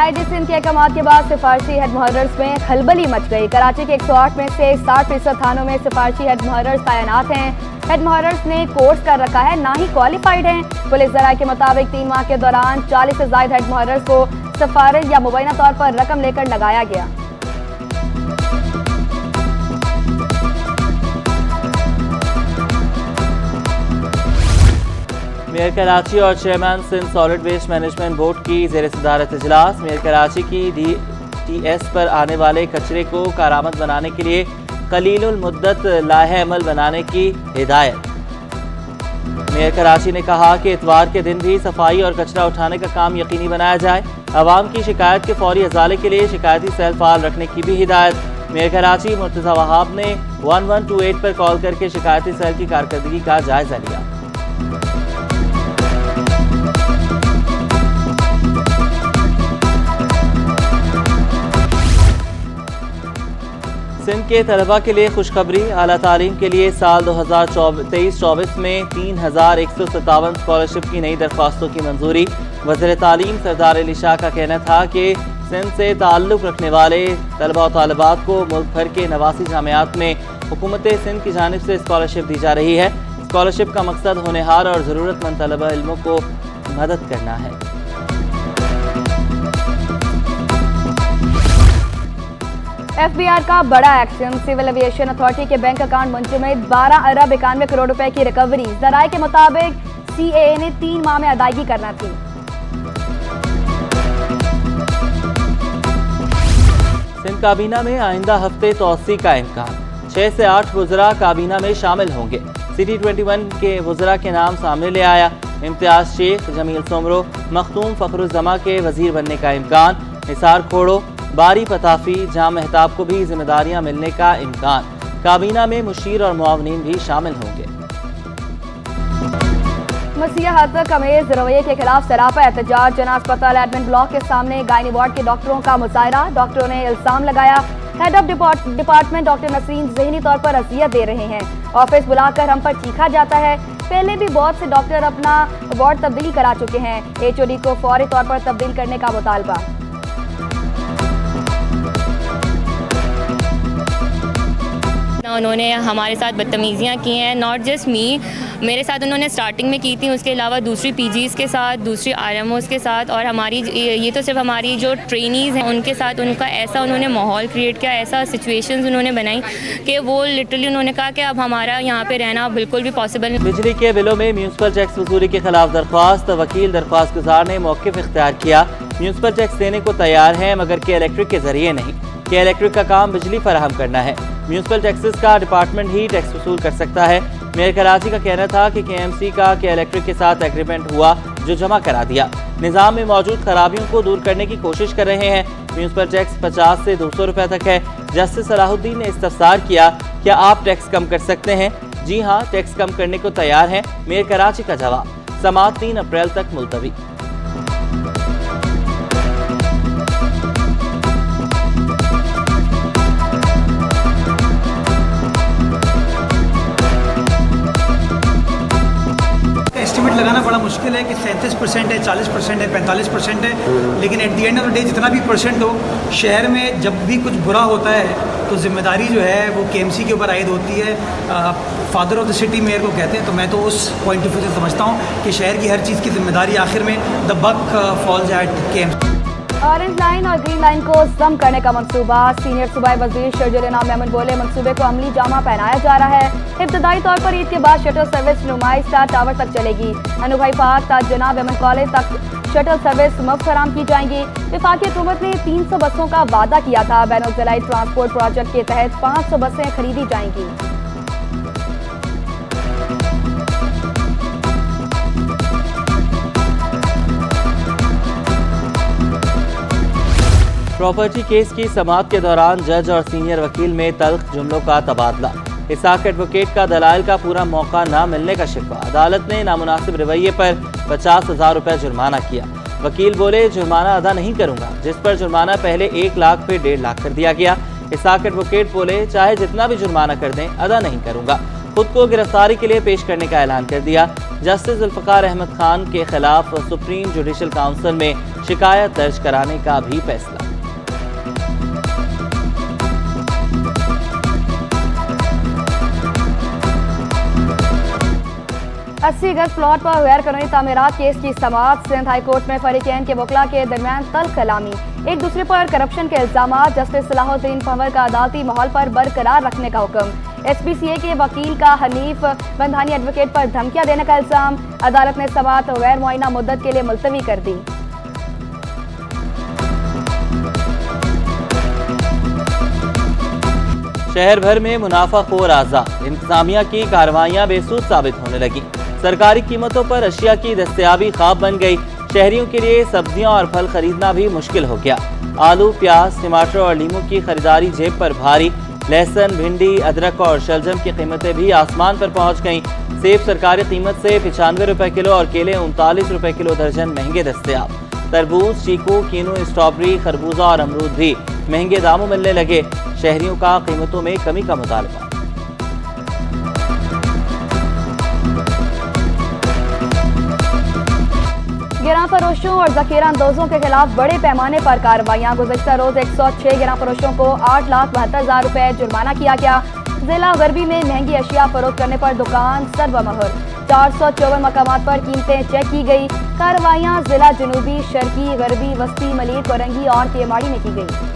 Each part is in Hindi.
NID सिंध के अहकाम के बाद सिफारशी हेड मुहर्रिस में खलबली मच गई। कराची के 108 में से 60% थानों में सिफारशी हेड मुहर्रिस तैनात हैं। हेड मुहर्रिस ने कोर्स कर रखा है, ना ही क्वालिफाइड हैं। पुलिस ज़राए के मुताबिक 3 माह के दौरान 40 से ज़ायद हेड मुहर्रिस को सिफारिश या मुबैना तौर पर रकम लेकर लगाया गया। मेयर कराची और chairman Sindh solid waste management board की ज़ेर सदारत इजलास। मेयर कराची की DTS पर आने वाले कचरे को कारामद बनाने के लिए कलीलुल मुद्दत लाहे अमल बनाने की हिदायत। मेयर कराची ने कहा कि इतवार के दिन भी सफाई और कचरा उठाने का काम यकीनी बनाया जाए। आवाम की शिकायत के फौरी अजाले के लिए शिकायती सेल फाल रखने की भी हिदायत। मेयर कराची मुर्तज़ा वहाब ने 1128 पर कॉल करके शिकायती सेल की कारकर्दगी का जायजा लिया। सिंध के तलबा के लिए खुशखबरी। आला तालीम के लिए साल 2023-24 में 3157 स्कॉलरशिप की नई दरख्वास्तों की मंजूरी। वज़ीर तालीम सरदार अली शाह का कहना था कि सिंध से ताल्लुक़ रखने वाले तलबा और तालिबात को मुल्क भर के 89 जामियात में हुकूमत सिंध की जानिब से स्कॉलरशिप दी जा रही है। स्कॉलरशिप का मकसद होनहार और ज़रूरतमंद तलबा इल्मों को मदद करना है। FBR का बड़ा एक्शन। सिविल एविएशन अथॉरिटी के बैंक अकाउंट मुंजमद 12 अरब 91 करोड़ रुपए की रिकवरी। ज़राए के मुताबिक CAA ने 3 माह में अदायगी करना थी। सिंध काबीना में आइंदा हफ्ते तोसी का इम्कान। 6 से 8 वज़रा काबीना में शामिल होंगे। CT21 के वज़रा के नाम सामने ले आया। इम्तियाज शेख, जमील सोमरो, मखदूम फ़खरुज़्ज़मा के वज़ीर बनने का इम्कान। निसार खोड़ो, बारी पताफी, जाम महताब को भी जिम्मेदारियां मिलने का इम्कान। काबीना में मुशीर और मुआवनीन भी शामिल होंगे। मसीहा हद कमेज रवैये के खिलाफ सरापा एहतजाज। जना अस्पताल एडमिन ब्लॉक के सामने गायनी वार्ड के डॉक्टरों का मुजाहरा। डॉक्टरों ने इल्जाम लगाया head of department doctor Naseem ज़हनी तौर पर अजियत दे रहे हैं। ऑफिस बुलाकर हम पर चीखा जाता है। पहले भी बहुत से डॉक्टर अपना वार्ड तब्दील करा चुके हैं। HOD को फौरी तौर पर तब्दील करने का मुतालबा। उन्होंने हमारे साथ बदतमीज़ियाँ की हैं। नॉट जस्ट मी, मेरे साथ उन्होंने स्टार्टिंग में की थी, उसके अलावा दूसरी PGs के साथ, दूसरी RMOs के साथ, और हमारी ये तो सिर्फ हमारी जो ट्रेनीज़ हैं उनके साथ उनका ऐसा उन्होंने माहौल क्रिएट किया, ऐसा सिचुएशंस उन्होंने बनाई कि वो लिटरली उन्होंने कहा कि अब हमारा यहाँ पे रहना बिल्कुल भी पॉसिबल नहीं। बिजली के बिलों में म्यूनसिपल टैक्स वसूली के खिलाफ दरख्वास्त। वकील दरख्वास्त गुजार ने मौक़िफ़ इख्तियार किया। म्यूनसिपल टैक्स देने को तैयार हैं मगर के इलेक्ट्रिक के जरिए नहीं। के इलेक्ट्रिक का काम बिजली फराहम करना है। म्यूनसिपल टैक्सेस का डिपार्टमेंट ही टैक्स वसूल कर सकता है। मेयर कराची का कहना था कि KMC का के इलेक्ट्रिक के साथ एग्रीमेंट हुआ जो जमा करा दिया। निज़ाम में मौजूद खराबियों को दूर करने की कोशिश कर रहे हैं। म्यूनसिपल टैक्स 50 से 200 रुपये तक है। जस्टिस सलाहुद्दीन ने इस्तफसार किया, क्या आप टैक्स कम कर सकते हैं? जी हाँ, टैक्स कम करने को तैयार हैं। मेयर कराची का जवाब। समाअत 3 अप्रैल तक मुलतवी। एस्टिमेट लगाना बड़ा मुश्किल है कि 37% है, 40% है, 45% है, लेकिन at the end of the day जितना भी परसेंट हो, शहर में जब भी कुछ बुरा होता है तो जिम्मेदारी जो है वो KMC के ऊपर आयद होती है। Father of the city mayor को कहते हैं, तो मैं तो उस पॉइंट ऑफ व्यू से समझता हूँ कि शहर की हर चीज़ की जिम्मेदारी आखिर में the buck falls at KMC। Orange line और ग्रीन लाइन को जम करने का मंसूबा। सीनियर सूबाई वजीर शर्जील इनाम मेमन बोले मंसूबे को अमली जामा पहनाया जा रहा है। इब्तदाई तौर पर ईद के बाद शटल सर्विस नुमाइश स्टार टावर तक चलेगी। अनुभई पार्क ताज जनाब मेमन कॉलेज तक शटल सर्विस मुफ्त फराम की जाएंगी। वफाकी हुकूमत ने 300 बसों का वादा किया था। बैनुल-ज़िलाई ट्रांसपोर्ट प्रोजेक्ट के तहत 500 बसें खरीदी जाएंगी। प्रॉपर्टी केस की समाअत के दौरान जज और सीनियर वकील में तल्ख जुमलों का तबादला। इसाक एडवोकेट का दलाइल का पूरा मौका न मिलने का शिकवा। अदालत ने नामुनासिब रवैये पर 50,000 रुपये जुर्माना किया। वकील बोले जुर्माना अदा नहीं करूंगा, जिस पर जुर्माना पहले 1 लाख फिर 1.5 लाख कर दिया गया। इसाक एडवोकेट बोले चाहे जितना भी जुर्माना कर दें अदा नहीं करूंगा। खुद को गिरफ्तारी के लिए पेश करने का ऐलान कर दिया। जस्टिस जुल्फ़िकार अहमद खान के खिलाफ सुप्रीम जुडिशल काउंसिल में शिकायत दर्ज कराने का भी फैसला। 80 गज प्लॉट पर गैर कानूनी तामीरात केस की समाअत। सिंध हाई कोर्ट में फरीकैन के वकला के दरमियान तल्ख कलामी, एक दूसरे पर करप्शन के इल्जाम। जस्टिस सलाहुद्दीन पंवर का अदालती माहौल पर बरकरार रखने का हुक्म। SPCA के वकील का हनीफ बंधानी एडवोकेट पर धमकियां देने का इल्जाम। अदालत ने समाअत गैर मुआयना मुद्दत के लिए मुलतवी कर दी। शहर भर में मुनाफाखोर आज़ाद, इंतजामिया की कार्रवाइयां बेसूद साबित होने लगी। सरकारी कीमतों पर अशिया की दस्तयाबी ख्वाब बन गई। शहरियों के लिए सब्जियां और फल खरीदना भी मुश्किल हो गया। आलू, प्याज, टमाटर और लीमू की खरीदारी जेब पर भारी। लहसुन, भिंडी, अदरक और शलजम की कीमतें भी आसमान पर पहुंच गईं। सेब सरकारी कीमत से 95 रुपए किलो और केले 39 रुपए किलो दर्जन महंगे दस्तयाब। तरबूज, चीकू, कीनू, स्ट्रॉबेरी, खरबूजा और अमरूद भी महंगे दामों मिलने लगे। शहरियों का कीमतों में कमी का मुतालबा। गिरां फरोशों और जखीरा अंदोजों के खिलाफ बड़े पैमाने पर कार्रवाइयां। गुज़श्ता रोज 106 गिरां फरोशों को 8,72,000 रुपए जुर्माना किया गया। जिला गरबी में महंगी अशिया फरोख्त करने पर दुकान सर्वमहर। 454 मकामात पर कीमतें चेक की गई। कार्रवाइयां जिला जनूबी, शर्की, गरबी, वस्ती, मलीर, कोरंगी और केमाड़ी में की गई।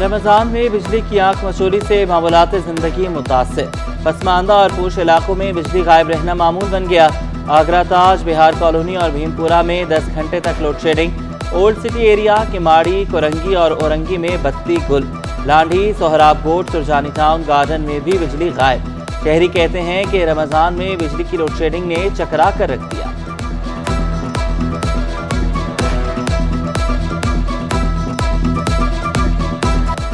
रमज़ान में बिजली की आंख मचोली से मामूलात ज़िंदगी मुतासिर। पसमानदा और पूश इलाकों में बिजली गायब रहना मामूल बन गया। आगरा ताज, बिहार कॉलोनी और भीमपुरा में 10 घंटे तक load shedding. Old city area, Kemari, Korangi और औरंगी में बत्ती गुल। लांढी, सोहराब गोट, सुरजानी टाउन गार्डन में भी बिजली गायब। शहरी कहते हैं कि रमज़ान में बिजली की लोड शेडिंग ने चकरा कर रख दिया।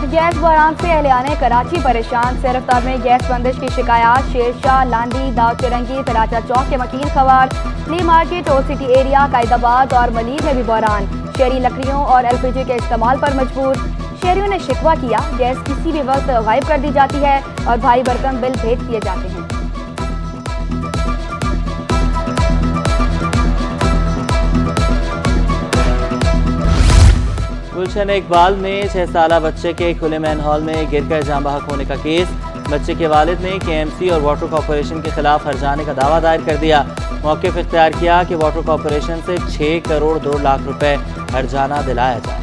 गैस बहरान से अहलियाने कराची परेशान। सिरफ्तार में गैस बंदिश की शिकायत। शेरशाह, लांडी, दावचरंगी, तराचा चौक के मकीन खवार। Lea Market, old city area, Quaidabad और मलीर में भी बहरान। शहरी लकड़ियों और LPG के इस्तेमाल पर मजबूर। शहरियों ने शिकवा किया, गैस किसी भी वक्त गायब कर दी जाती है और भाई भरकम बिल भेज दिए जाते हैं। गुलशन इकबाल में 6 साला बच्चे के खुले मैन हॉल में गिरकर जान बहक होने का केस। बच्चे के वालिद ने KMC और वाटर कॉरपोरेशन के खिलाफ हर्जाने का दावा दायर कर दिया। मौक़िफ़ इख्तियार किया कि वाटर कॉरपोरेशन से 6 करोड़ 2 लाख रुपए हर्जाना दिलाया जाए।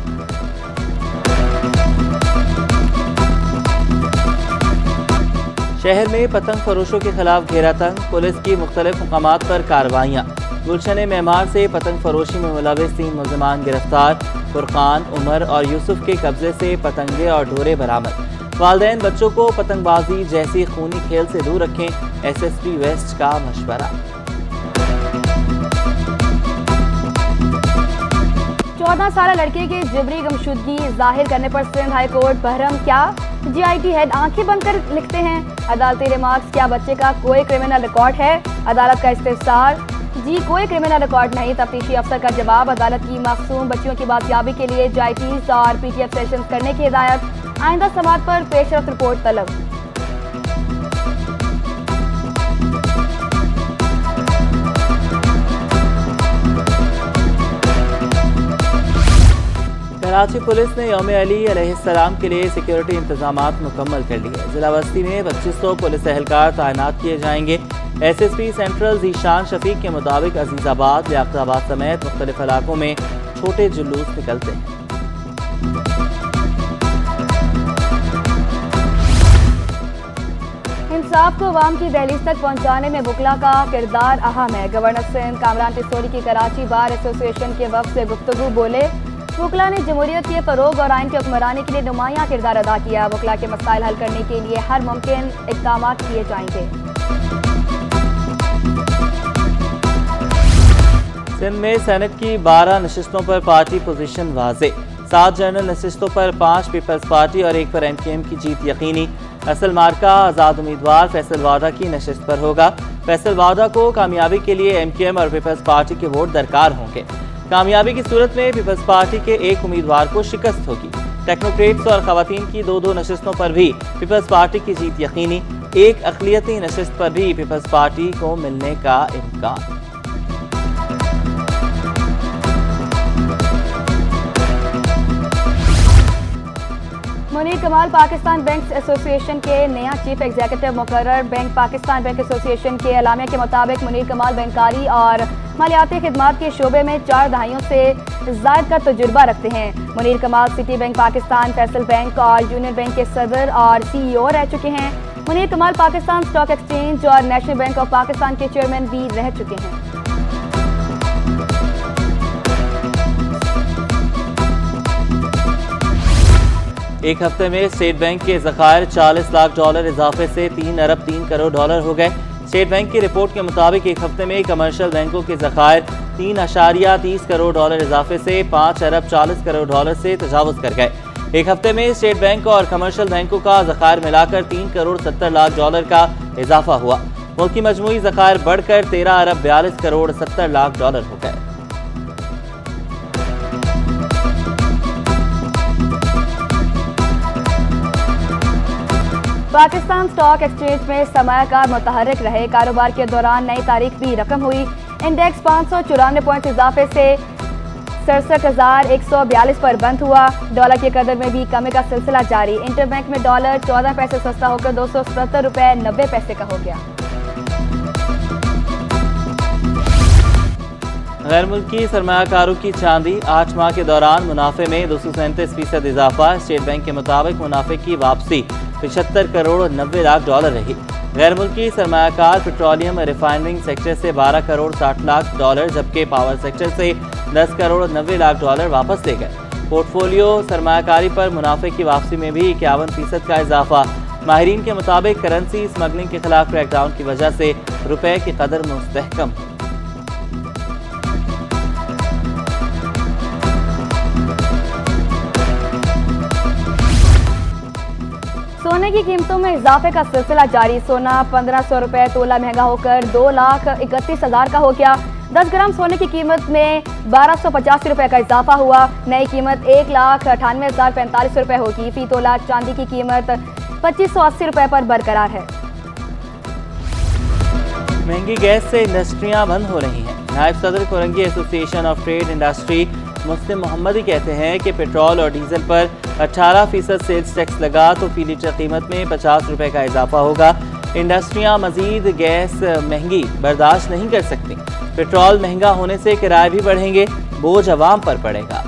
शहर में पतंग फरोशों के खिलाफ घेरा तंग। पुलिस की मुख्तलिफ मकामात पर कार्रवाइयाँ। गुलशन मेहमान से पतंग फरोशी में मुलविस 3 मुलजमान गिरफ्तार। फुरकान, उमर और यूसुफ के कब्जे से पतंगे और डोरे बरामद। वालिदैन बच्चों को पतंगबाजी जैसी खूनी खेल से दूर रखें, SSP वेस्ट का मशवरा। 14 साल लड़के की जिबरी गुमशुदगी जाहिर करने पर सिंध हाई कोर्ट बहरम। क्या GIT हेड आंखें बंद कर लिखते हैं? अदालती रिमार्क्स। क्या बच्चे का कोई क्रिमिनल रिकॉर्ड है? अदालत का इस्तिफसार। जी कोई क्रिमिनल रिकॉर्ड नहीं। तफ्तीशी अफसर का जवाब। अदालत की मासूम बच्चियों की बाजियाबी के लिए GITs और PTF सेशंस करने की हिदायत। आइंदा समाअत पर पेशरफ्त रिपोर्ट तलब। कराची पुलिस ने यौम अली अलैहिस्सलाम के लिए सिक्योरिटी इंतजामात मुकम्मल कर लिए। जिला बस्ती में 2500 पुलिस एहलकार तैनात किए जाएंगे। SSP सेंट्रल ज़ीशान शफीक के मुताबिक अजीज़ाबाद, लियाकताबाद समेत मुख्तलिफ इलाकों में छोटे जुलूस निकलते हैं। इंसाफ को अवाम की दहलीज तक पहुँचाने में वकला का किरदार अहम है। गवर्नर सिंध कामरान टिसोरी की कराची बार एसोसिएशन के वफ़द से गुफ्तगू बोले। वकला ने जमहूरियत के फ़रोग और आइन की हुक्मरानी के लिए नुमायाँ किरदार अदा किया। वकला के मसाइल हल करने के लिए हर मुमकिन इक़दाम किए जाएंगे। सिंध में सेनेट की 12 नशिस्तों पर पार्टी पोजीशन वाज़े। 7 जनरल नशिस्तों पर 5 पीपल्स पार्टी और 1 पर MKM की जीत यकीनी। असल मार्का आज़ाद उम्मीदवार फैसल वादा की नशिस्त पर होगा। फैसल वादा को कामयाबी के लिए MKM और पीपल्स पार्टी के वोट दरकार होंगे। कामयाबी की सूरत में पीपल्स पार्टी के एक उम्मीदवार को शिकस्त होगी। टेक्नोक्रेट्स और खवातीन की दो नशिस्तों पर भी पीपल्स पार्टी की जीत यकीनी, एक अक़लियती नशिस्त पर भी पीपल्स पार्टी को मिलने का इम्कान। मुनीर कमाल पाकिस्तान बैंक एसोसिएशन के नया चीफ एग्जीक्यूटिव मुकर्रर। बैंक पाकिस्तान बैंक एसोसिएशन के एलामिया के मुताबिक मुनीर कमाल बैंकारी और मालियाती खिदमात के शोबे में 4 दहाइयों से ज़ायद का तजुर्बा रखते हैं। मुनीर कमाल city bank Pakistan, Faisal bank और यूनियन बैंक के सदर और CEO रह चुके हैं। मुनीर कमाल पाकिस्तान स्टॉक एक्सचेंज और नेशनल बैंक ऑफ पाकिस्तान के चेयरमैन भी रह चुके हैं। एक हफ्ते में स्टेट बैंक के ज़खायर $40 लाख इजाफे से $3 अरब 3 करोड़ हो गए। स्टेट बैंक की रिपोर्ट के मुताबिक एक हफ्ते में कमर्शियल बैंकों के ज़खायर $3.30 करोड़ इजाफे से $5 अरब 40 करोड़ से तजावुज़ कर गए। एक हफ्ते में स्टेट बैंक और कमर्शियल बैंकों का ज़खायर मिलाकर $3 करोड़ 70 लाख का इजाफा हुआ। मुल्क की मजमूई ज़खायर बढ़कर $13 अरब 42 करोड़ 70 लाख हो गए। पाकिस्तान स्टॉक एक्सचेंज में सरमायाकार मुतहर्रिक रहे। कारोबार के दौरान नई तारीख भी रकम हुई। इंडेक्स 594 पॉइंट इजाफे से 67,142 पर बंद हुआ। डॉलर की कदर में भी कमी का सिलसिला जारी। इंटरबैंक में डॉलर 14 पैसे सस्ता होकर $277.90 का हो गया। गैर मुल्की सरमायाकारों की चांदी 8 माह के दौरान मुनाफे में 237% इजाफा। स्टेट बैंक के मुताबिक मुनाफे की वापसी 75 करोड़ 90 लाख रही। गैर मुल्की सरमायाकार पेट्रोलियम रिफाइनरिंग सेक्टर से 12 करोड़ 60 लाख जबकि पावर सेक्टर से 10 करोड़ 90 लाख वापस ले गए। पोर्टफोलियो सरमायाकारी पर मुनाफे की वापसी में भी 51% का इजाफा। माहिरीन के मुताबिक करेंसी स्मगलिंग के खिलाफ क्रैकडाउन की वजह से रुपए की कदर मुस्तहकम। सोने की कीमतों में इजाफे का सिलसिला जारी। सोना 1500 रुपए तोला महंगा होकर 2,31,000 का हो गया। 10 ग्राम सोने की कीमत में 1285 रुपए का इजाफा हुआ। नई कीमत 1,98,045 रुपए होगी। फी तोला चांदी की कीमत 2580 रुपए पर बरकरार है। महंगी गैस से इंडस्ट्रियां बंद हो रही हैं। नायब सदर Korangi association of trade industry Muslim Mohammadi कहते हैं कि पेट्रोल और डीजल पर 18% सेल्स टैक्स लगा तो फी लीटर कीमत में 50 रुपए का इजाफा होगा। इंडस्ट्रियां मजीद गैस महंगी बर्दाश्त नहीं कर सकती। पेट्रोल महंगा होने से किराए भी बढ़ेंगे, बोझ अवाम पर पड़ेगा।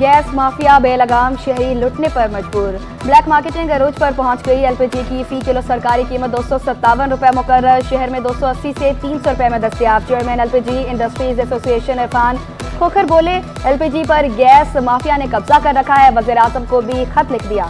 गैस माफिया बेलगाम शहरी लुटने पर मजबूर। ब्लैक मार्केटिंग अरूज पर पहुंच गई। LPG की फी किलो सरकारी कीमत 257 रुपए मुकर्रर। शहर में 280 से 300 रुपए में दस्तियाब। Chairman LPG industries association Irfan Khokhar बोले, LPG पर गैस माफिया ने कब्जा कर रखा है। वज़ीर आज़म को भी खत लिख दिया।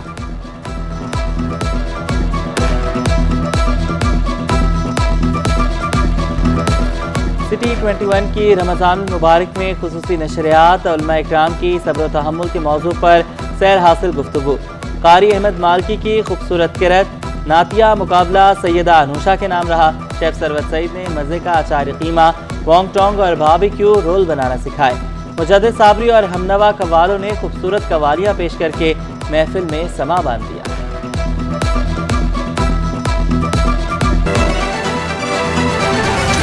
सिटी 21 की रमज़ान मुबारक में खुसूसी नशरियात। उलमा इकराम की सब्र व तहम्मुल के मौजू पर सैर हासिल गुफ्तगू। कारी अहमद मालकी की खूबसूरत किरत। नातिया मुकाबला सैयदा अनूशा के नाम रहा। शेफ सरवत सईद ने मज़े का अचार कीमा, वोंग टोंग और बारबेक्यू रोल बनाना सिखाए। मुजद्दिद साबरी और हमनवा कव्वालों ने खूबसूरत कव्वालियाँ पेश करके महफिल में समा बांध दिया।